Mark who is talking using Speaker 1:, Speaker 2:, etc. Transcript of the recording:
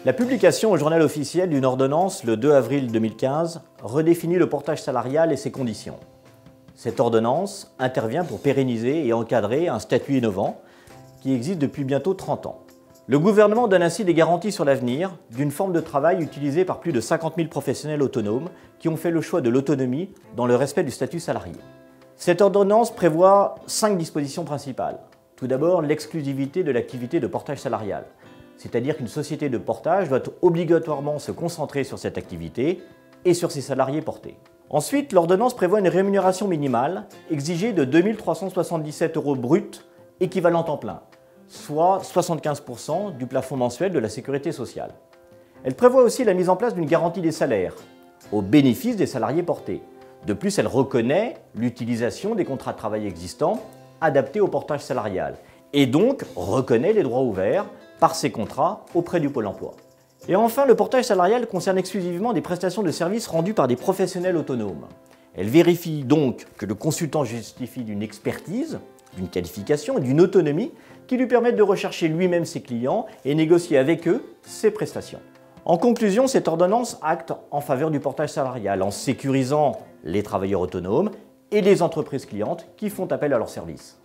Speaker 1: La publication au journal officiel d'une ordonnance le 2 avril 2015 redéfinit le portage salarial et ses conditions. Cette ordonnance intervient pour pérenniser et encadrer un statut innovant qui existe depuis bientôt 30 ans. Le gouvernement donne ainsi des garanties sur l'avenir d'une forme de travail utilisée par plus de 50 000 professionnels autonomes qui ont fait le choix de l'autonomie dans le respect du statut salarié. Cette ordonnance prévoit 5 dispositions principales. Tout d'abord, l'exclusivité de l'activité de portage salarial, c'est-à-dire qu'une société de portage doit obligatoirement se concentrer sur cette activité et sur ses salariés portés. Ensuite, l'ordonnance prévoit une rémunération minimale exigée de 2 377 € bruts équivalent temps plein, soit 75% du plafond mensuel de la sécurité sociale. Elle prévoit aussi la mise en place d'une garantie des salaires au bénéfice des salariés portés. De plus, elle reconnaît l'utilisation des contrats de travail existants adaptés au portage salarial et donc reconnaît les droits ouverts par ces contrats auprès du Pôle emploi. Et enfin, le portage salarial concerne exclusivement des prestations de services rendues par des professionnels autonomes. Elle vérifie donc que le consultant justifie d'une expertise, d'une qualification et d'une autonomie qui lui permettent de rechercher lui-même ses clients et négocier avec eux ses prestations. En conclusion, cette ordonnance acte en faveur du portage salarial en sécurisant les travailleurs autonomes et les entreprises clientes qui font appel à leurs services.